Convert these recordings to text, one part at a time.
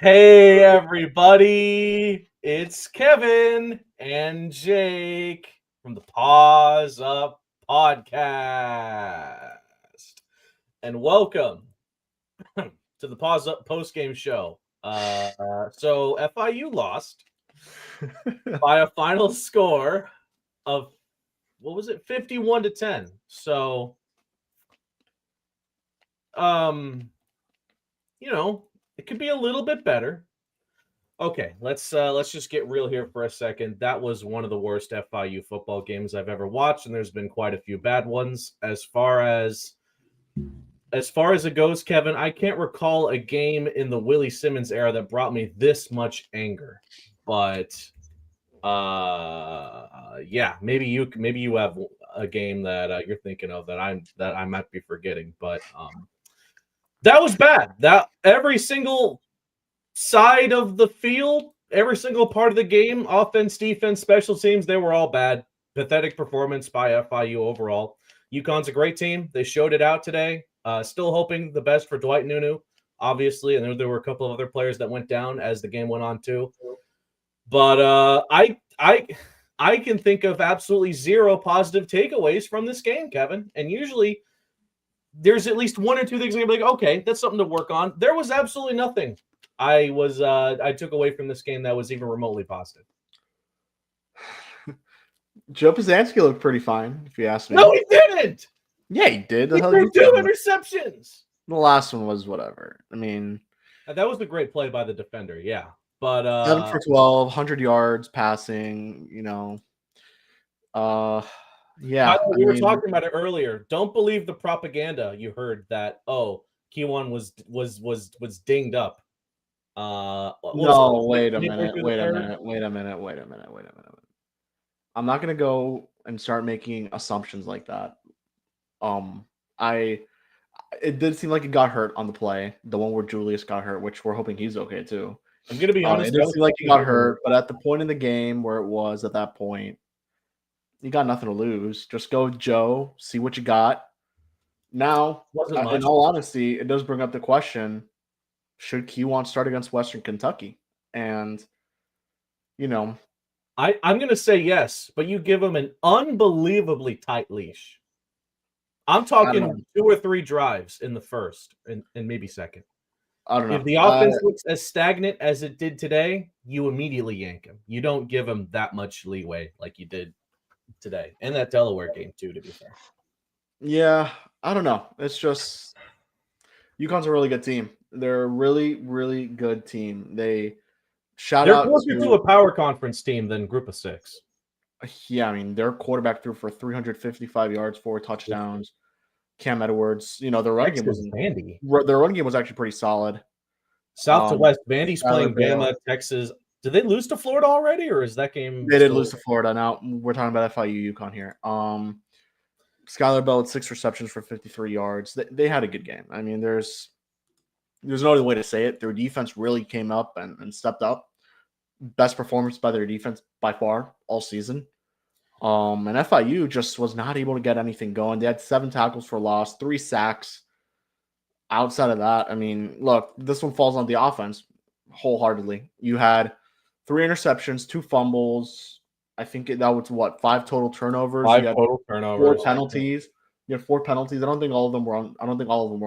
Hey everybody, it's Kevin and Jake from the Paws podcast. And welcome to the Paws Postgame show. So FIU lost by a final score of 51-10. So it could be a little bit better. Okay, let's just get real here for a second. That was one of the worst FIU football games I've ever watched, and there's been quite a few bad ones. As far as it goes, Kevin, I can't recall a game in the Willie Simmons era that brought me this much anger. But yeah, maybe you have a game that you're thinking of that I might be forgetting, but that was bad. That every single side of the field, every single part of the game, offense, defense, special teams, they were all bad. Pathetic performance by FIU overall. UConn's a great team. They showed it out today. Still hoping the best for Dwight Nunu, obviously, and there were a couple of other players that went down as the game went on too. But I can think of absolutely zero positive takeaways from this game, Kevin. And usually there's at least one or two things I'm gonna be like, okay, that's something to work on. There was absolutely nothing I took away from this game that was even remotely positive. Joe Pisanski looked pretty fine, if you ask me. No, he didn't. Yeah, he did. He threw 2 interceptions. The last one was whatever. I mean, that was the great play by the defender. Yeah, but 7 for 12, 100 yards passing. Yeah. We were talking about it earlier. Don't believe the propaganda you heard that. Oh, Kiwan was dinged up. No, wait a minute. I'm not gonna go and start making assumptions like that. It did seem like he got hurt on the play, the one where Julius got hurt, which we're hoping he's okay too. I'm gonna be honest. It did seem like he got hurt, but at the point in the game where it was at that point, you got nothing to lose. Just go, Joe, see what you got. Now, in all honesty, it does bring up the question: should Kiwan start against Western Kentucky? And I'm going to say yes, but you give him an unbelievably tight leash. I'm talking 2 or 3 drives in the first and maybe second. I don't know. If the offense looks as stagnant as it did today, you immediately yank him. You don't give him that much leeway like you did today. And that Delaware game too, to be fair. Yeah, I don't know. It's just UConn's a really good team. They're a really, really good team. They're closer to a power conference team than Group of 6. Yeah, I mean, their quarterback threw for 355 yards, 4 touchdowns. Cam Edwards, their running game was Vandy. Their running game was actually pretty solid. South to West, Vandy's playing Bama, Texas. Did they lose to Florida already, or is that game? They did lose to Florida. Now we're talking about FIU UConn here. Skylar Bell had 6 receptions for 53 yards. They had a good game. I mean, there's no other way to say it. Their defense really came up and stepped up. Best performance by their defense by far all season. And FIU just was not able to get anything going. They had 7 tackles for loss, 3 sacks. Outside of that, I mean, look, this one falls on the offense wholeheartedly. You had 3 interceptions, 2 fumbles. I think that was 5 total turnovers. 5 total turnovers. 4 penalties. You had 4 penalties. I don't think all of them were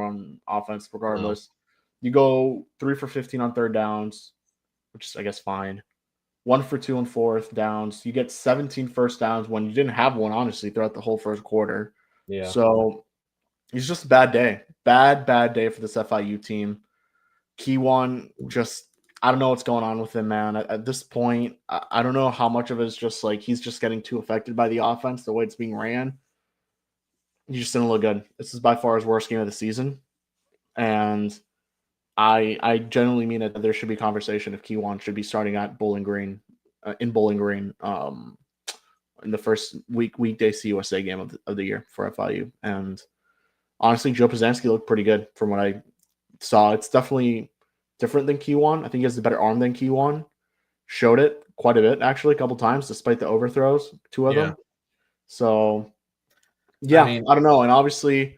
on offense. Regardless, You go 3 for 15 on third downs, which is, I guess, fine. 1 for 2 on fourth downs. You get 17 first downs when you didn't have one, honestly, throughout the whole first quarter. Yeah. So it's just a bad day. Bad day for this FIU team. Kiwan, I don't know what's going on with him, man. At this point, I don't know how much of it is just like he's just getting too affected by the offense, the way it's being ran. He just didn't look good. This is by far his worst game of the season. And I genuinely mean it that there should be conversation if Kiwan should be starting at Bowling Green, in the first weekday CUSA game of the year for FIU. And honestly, Joe Pisanski looked pretty good from what I saw. It's definitely different than Kiwan. I think he has a better arm than Kiwan. Showed it quite a bit, actually, a couple times, despite the overthrows, 2 of them. So, yeah, I don't know. And obviously,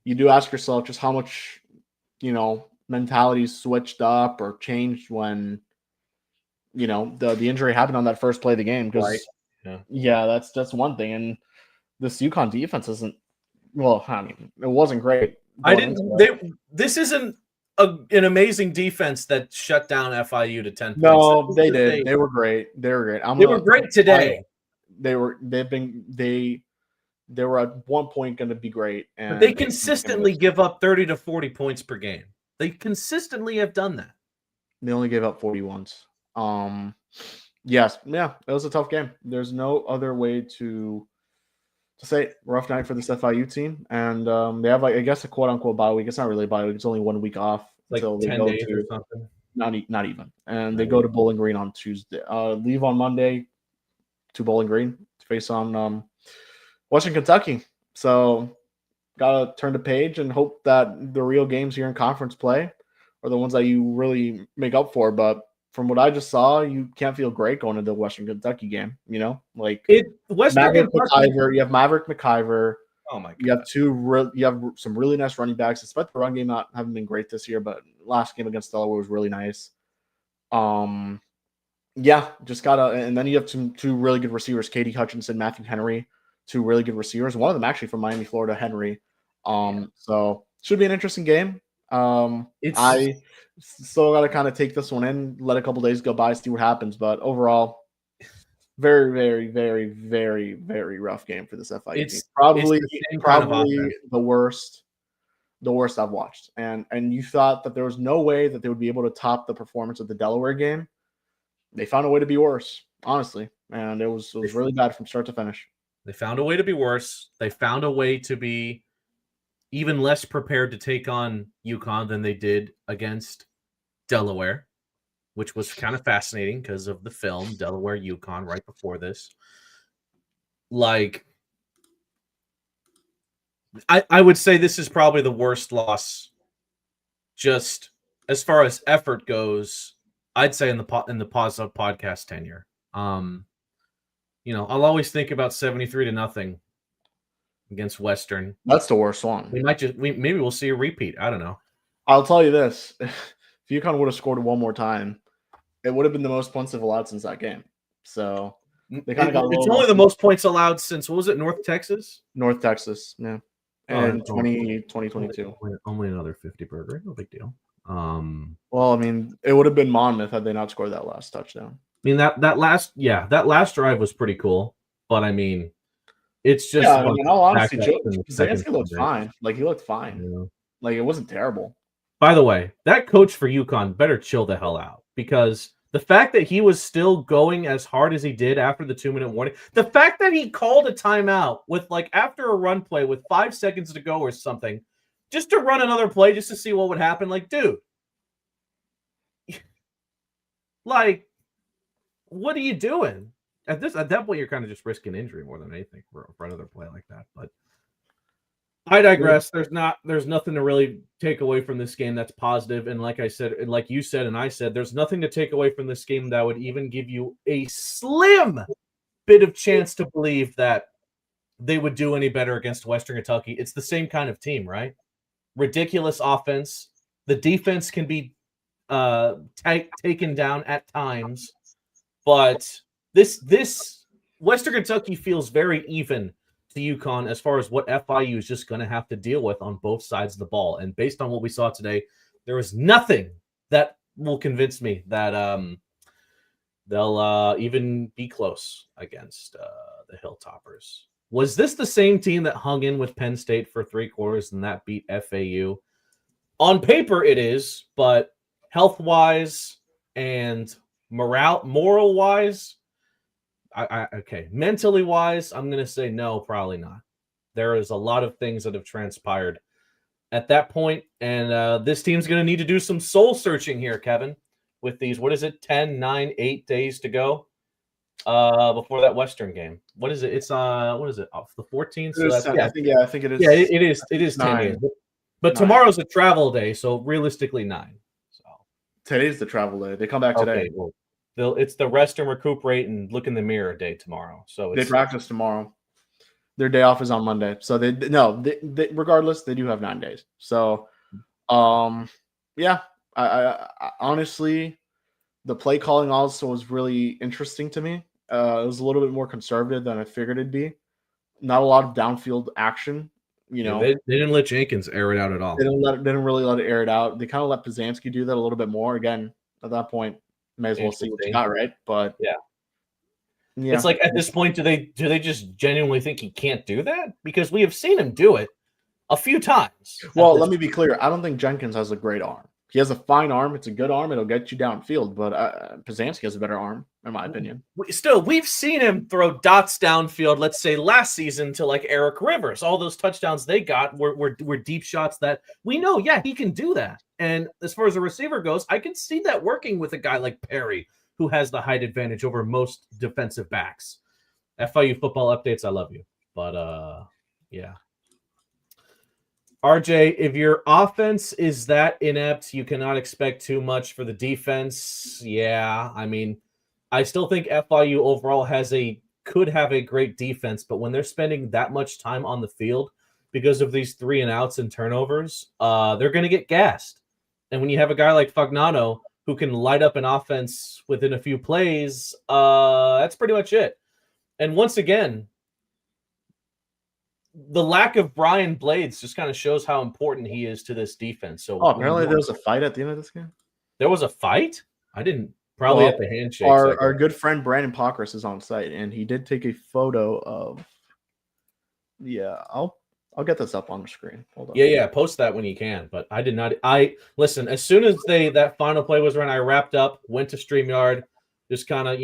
you do ask yourself just how much, mentality switched up or changed when the injury happened on that first play of the game. Because that's one thing. And this UConn defense isn't. Well, I mean, it wasn't great. This isn't an amazing defense that shut down FIU to 10 points. No, they did. They were great. They were great today. They were at one point going to be great. But they consistently give up 30 to 40 points per game. They consistently have done that. They only gave up 40 once. Yes, yeah, it was a tough game. There's no other way to say rough night for this FIU team, and they have I guess a quote unquote bye week. It's not really a bye week. It's only 1 week off until 10 days or something. Not even, and they go to Bowling Green on Tuesday. Leave on Monday to Bowling Green to face on Western Kentucky. So gotta turn the page and hope that the real games here in conference play are the ones that you really make up for. But from what I just saw, you can't feel great going into the Western Kentucky game. You have Maverick McIver. Oh my God. You have some really nice running backs, despite the run game not having been great this year, but last game against Delaware was really nice. Just gotta, and then you have two really good receivers, Katie Hutchinson, Matthew Henry, two really good receivers. One of them actually from Miami, Florida, Henry. So should be an interesting game. I still got to kind of take this one in, let a couple days go by, see what happens. But overall, very, very, very, very, very rough game for this FIU team. Probably the worst I've watched. And you thought that there was no way that they would be able to top the performance of the Delaware game. They found a way to be worse, honestly, and it was really bad from start to finish. They found a way to be worse. They found a way to be even less prepared to take on UConn than they did against Delaware, which was kind of fascinating because of the film Delaware UConn right before this. I would say this is probably the worst loss, just as far as effort goes. I'd say in the Paws podcast tenure. I'll always think about 73-0 against Western. That's the worst one. Maybe we'll see a repeat. I don't know. I'll tell you this: if UConn would have scored one more time, it would have been the most points they've allowed since that game. So they kind of got. It's only the most points allowed since, what was it, North Texas? North Texas, yeah, and 2022. Only another 50 burger. No big deal. Well, I mean, it would have been Monmouth had they not scored that last touchdown. I mean, that last drive was pretty cool, but I mean, it's just. Yeah, in all honesty, Zansky looked fine. He looked fine. Yeah. It wasn't terrible. By the way, that coach for UConn better chill the hell out, because the fact that he was still going as hard as he did after the 2-minute warning, the fact that he called a timeout with after a run play with 5 seconds to go or something, just to run another play just to see what would happen. Dude, what are you doing? At that point, you're kind of just risking injury more than anything for another play like that. But I digress. There's nothing to really take away from this game that's positive. And like I said, and like you said, and I said, there's nothing to take away from this game that would even give you a slim bit of chance to believe that they would do any better against Western Kentucky. It's the same kind of team, right? Ridiculous offense. The defense can be taken down at times, but this Western Kentucky feels very even to UConn as far as what FIU is just going to have to deal with on both sides of the ball. And based on what we saw today, there is nothing that will convince me that they'll even be close against the Hilltoppers. Was this the same team that hung in with Penn State for 3 quarters and that beat FAU? On paper, it is, but health-wise and moral-wise, mentally-wise, I'm going to say no, probably not. There is a lot of things that have transpired at that point, and this team's going to need to do some soul-searching here, Kevin, with these, 10, 9, 8 days to go before that Western game. What is it? It's what is it? Off the 14th? So that's, I think it is. Yeah, it is 10 days. But 9. Tomorrow's a travel day, so realistically 9. So today's the travel day. They come back today. Okay, well, it's the rest and recuperate and look in the mirror day tomorrow. So they practice tomorrow. Their day off is on Monday. So they regardless, they do have 9 days. So Yeah, I honestly, the play calling also was really interesting to me. It was a little bit more conservative than I figured it'd be. Not a lot of downfield action. You Yeah, know, they didn't let Jenkins air it out at all. didn't really let it air it out. They kind of let Pizanski do that a little bit more. Again, at that point, may as well see what you Interesting. got, right? But Yeah. yeah, It's like at this point, do they just genuinely think he can't do that? Because we have seen him do it a few times at well, this. let me be clear. I don't think Jenkins has a great arm. He has a fine arm. It's a good arm. It'll get you downfield. But Pizanski has a better arm, in my opinion. Still, we've seen him throw dots downfield, let's say last season, to like Eric Rivers. All those touchdowns they got were deep shots that we know, yeah, he can do that. And as far as a receiver goes, I can see that working with a guy like Perry, who has the height advantage over most defensive backs. FIU football updates, I love you. But yeah. RJ, if your offense is that inept, you cannot expect too much for the defense. Yeah, I mean, I still think FIU overall could have a great defense, but when they're spending that much time on the field because of these 3 and outs and turnovers, they're going to get gassed. And when you have a guy like Fagnano who can light up an offense within a few plays, that's pretty much it. And once again, the lack of Brian Blades just kind of shows how important he is to this defense. So apparently there was a fight at the end of this game. There was a fight? I didn't. Probably at the handshake. Our good friend Brandon Pockris is on site, and he did take a photo of. Yeah, I'll get this up on the screen. Hold on. Yeah. Post that when you can. But I did not. Listen. As soon as that final play was run, I wrapped up, went to StreamYard, just kind of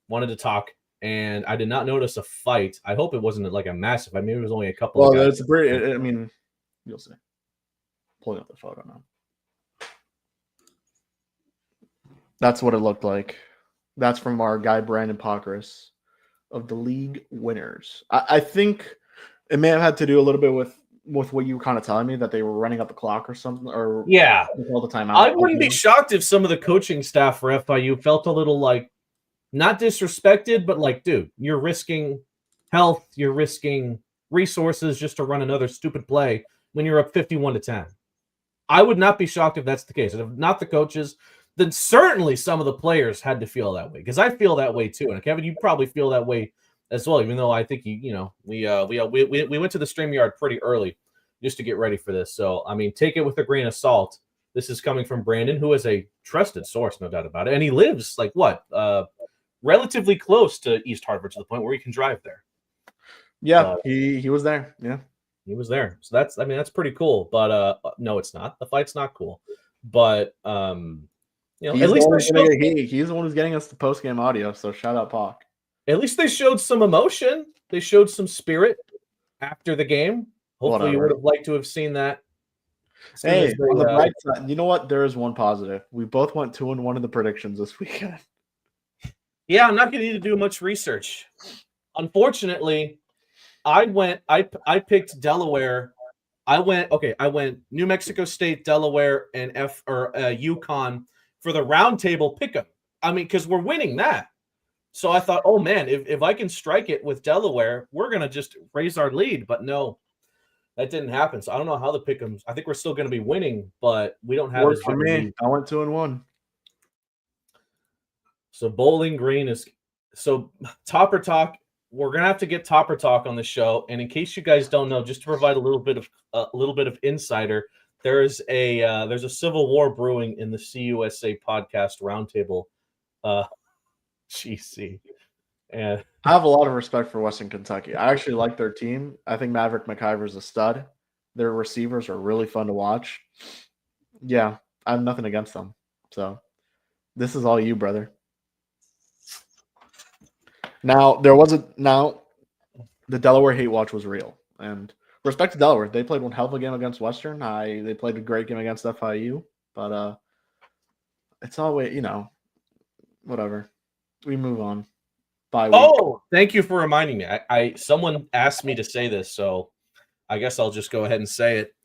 wanted to talk, and I did not notice a fight. I hope it wasn't like a massive. I mean, it was only a couple. Well, it's a pretty. I mean, you'll see. Pulling up the photo now. That's what it looked like. That's from our guy Brandon Pockris of the league winners. I think it may have had to do a little bit with what you were kind of telling me, that they were running up the clock or something, or yeah, all the time out. I wouldn't be shocked if some of the coaching staff for FIU felt a little like not disrespected, but like, dude, you're risking health, you're risking resources just to run another stupid play when you're up 51-10. I would not be shocked if that's the case. And if not the coaches, then certainly some of the players had to feel that way, because I feel that way too. And Kevin, you probably feel that way as well, even though I think we went to the StreamYard pretty early just to get ready for this. So I mean, take it with a grain of salt. This is coming from Brandon, who is a trusted source, no doubt about it, and he lives like relatively close to East Hartford, to the point where he can drive there. Yeah, he was there. Yeah, he was there. So that's pretty cool. But no, it's not. The fight's not cool. But at least he's the one who's getting us the post-game audio. So shout out Pac. At least they showed some emotion. They showed some spirit after the game. Hopefully, you would have liked to have seen that. Hey, on the bright side, you know what? There is one positive. We both went 2-1 in the predictions this weekend. Yeah, I'm not going to need to do much research. Unfortunately, I picked Delaware. I went New Mexico State, Delaware, and UConn for the roundtable pick'em. I mean, because we're winning that. So I thought, oh man, if I can strike it with Delaware, we're gonna just raise our lead. But no, that didn't happen. So I don't know how the pick'ems. I think we're still gonna be winning, but we don't have as for me. I went 2-1. So Bowling Green is Topper Talk. We're gonna have to get Topper Talk on the show. And in case you guys don't know, just to provide a little bit of insider, there's a civil war brewing in the CUSA podcast roundtable. GC. And I have a lot of respect for Western Kentucky. I actually like their team. I think Maverick McIver's a stud. Their receivers are really fun to watch. Yeah, I have nothing against them. So this is all you, brother. Now the Delaware hate watch was real. And respect to Delaware. They played one hell of a game against Western. They played a great game against FIU. But it's always, whatever. We move on. Bye. Oh, thank you for reminding me. Someone asked me to say this, so I guess I'll just go ahead and say it.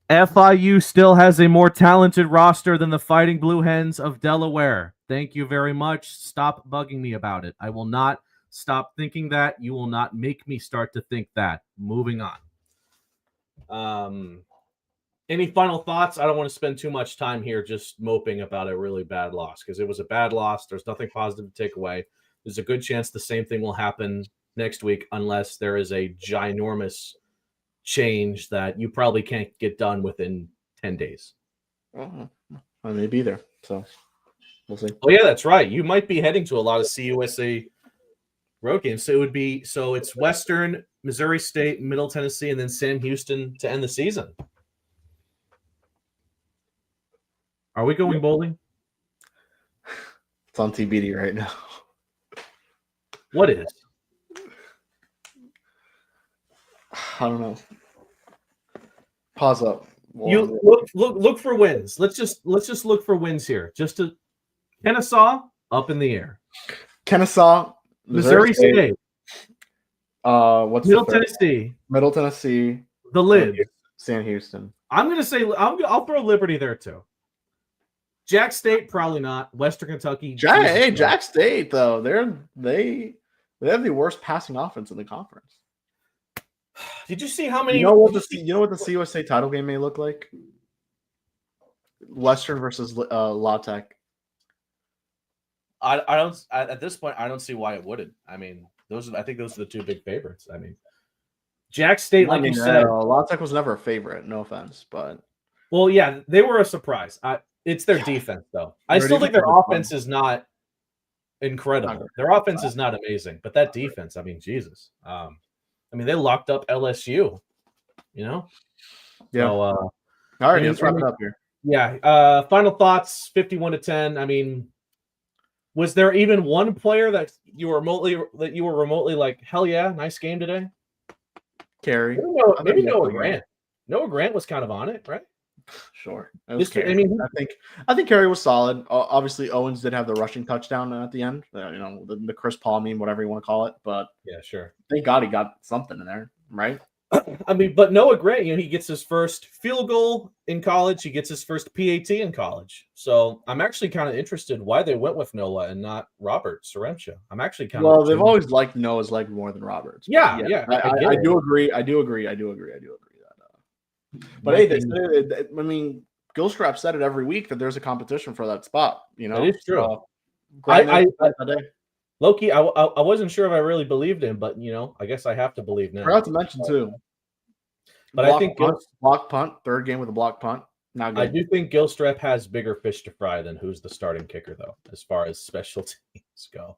FIU still has a more talented roster than the Fighting Blue Hens of Delaware. Thank you very much. Stop bugging me about it. I will not stop thinking that. You will not make me start to think that. Moving on. Any final thoughts? I don't want to spend too much time here just moping about a really bad loss because it was a bad loss. There's nothing positive to take away. There's a good chance the same thing will happen next week unless there is a ginormous change that you probably can't get done within 10 days. I may be there, so we'll see. Oh, yeah, that's right. You might be heading to a lot of CUSA road games. So it's Western, Missouri State, Middle Tennessee, and then Sam Houston to end the season. Are we going bowling? It's on TBD right now. What is? I don't know. Pause up. You look for wins. Let's just look for wins here. Just to Kennesaw up in the air. Kennesaw, Missouri State. What's Middle Tennessee. Middle Tennessee. The Lib. Sam Houston. I'm gonna say I'll throw Liberty there too. Jack State probably not. Western Kentucky. Jack State though they have the worst passing offense in the conference. Did you see how many? You know what the CUSA title game may look like? Western versus La Tech. I don't at this point. I don't see why it wouldn't. I mean, I think those are the two big favorites. I mean, Jack State, like you said, La Tech was never a favorite. No offense, but well, yeah, they were a surprise. It's their defense, though. I still think their offense is not incredible. Their offense is not amazing, but that defense, I mean, Jesus. I mean, they locked up LSU, you know? Yeah. So, all right, let's wrap it up here. Yeah. Final thoughts, 51-10. I mean, was there even one player that you were remotely like, hell yeah, nice game today? Carey. Maybe Noah Grant. Noah Grant was kind of on it, right? Sure. I mean, I think Carey was solid. Obviously, Owens did have the rushing touchdown at the end. The Chris Paul meme, whatever you want to call it. But yeah, sure. Thank God he got something in there, right? I mean, but Noah Grant, he gets his first field goal in college. He gets his first PAT in college. So I'm actually kind of interested why they went with Noah and not Robert Sorrentino. I'm actually kind of well. They've always liked Noah's leg more than Robert's. Yeah. I do agree. I do agree. But hey, I mean, Gilstrap said it every week that there's a competition for that spot. That is true. Loki, I wasn't sure if I really believed him, but I guess I have to believe now. I forgot to mention too. But I think block punt, third game with a block punt. Not good. I do think Gilstrap has bigger fish to fry than who's the starting kicker, though, as far as special teams go.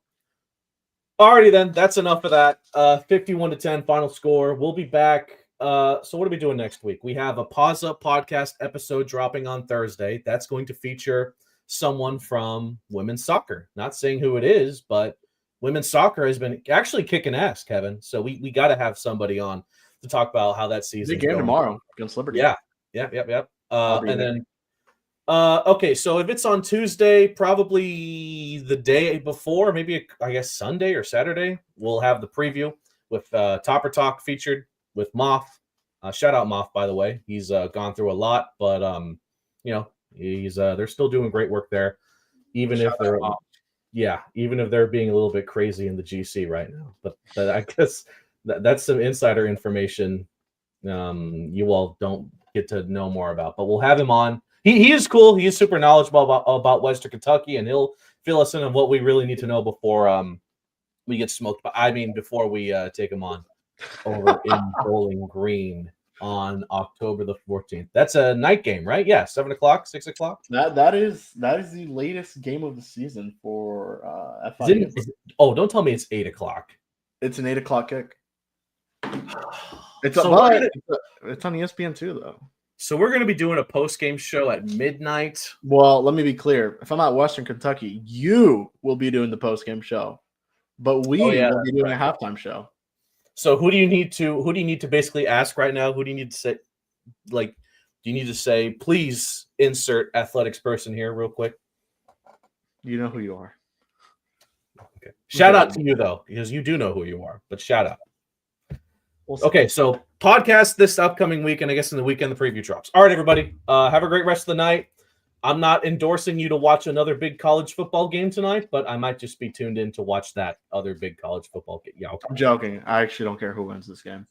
Alrighty then, that's enough of that. 51-10 final score. We'll be back. So what are we doing next week? We have a Paws Up podcast episode dropping on Thursday. That's going to feature someone from women's soccer. Not saying who it is, but women's soccer has been actually kicking ass, Kevin. So we got to have somebody on to talk about how that season is going tomorrow against Liberty. Yeah. And then okay, so if it's on Tuesday, probably the day before, maybe I guess Sunday or Saturday, we'll have the preview with Topper Talk featured with Moff. Shout out Moff, by the way. He's gone through a lot, but he's they're still doing great work there, even if they're being a little bit crazy in the GC right now. But I guess that's some insider information you all don't get to know more about. But we'll have him on. He is cool. He is super knowledgeable about Western Kentucky, and he'll fill us in on what we really need to know before we get smoked. But I mean, before we take him on over in Bowling Green on October the 14th. That's a night game, right? Yeah, 7 o'clock, 6 o'clock. That is the latest game of the season for FIU. Don't tell me it's 8 o'clock. It's an 8 o'clock kick. It's on ESPN too, though. So we're going to be doing a post-game show at midnight. Well, let me be clear. If I'm at Western Kentucky, you will be doing the post-game show, but we will be doing a halftime show. So who do you need to basically ask right now? Who do you need to say? Like, do you need to say, please insert athletics person here real quick? You know who you are. Okay. Shout out to you, though, because you do know who you are, but shout out. Okay, so podcast this upcoming weekend, I guess in the weekend, the preview drops. All right, everybody, have a great rest of the night. I'm not endorsing you to watch another big college football game tonight, but I might just be tuned in to watch that other big college football game. Yeah, okay. I'm joking. I actually don't care who wins this game.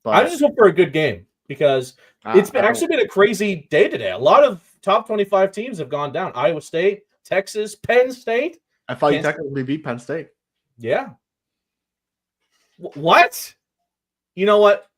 But I just hope for a good game. because it's actually been a crazy day today. A lot of top 25 teams have gone down. Iowa State, Texas, Penn State. FIU technically beat Penn State. Yeah. What? You know what?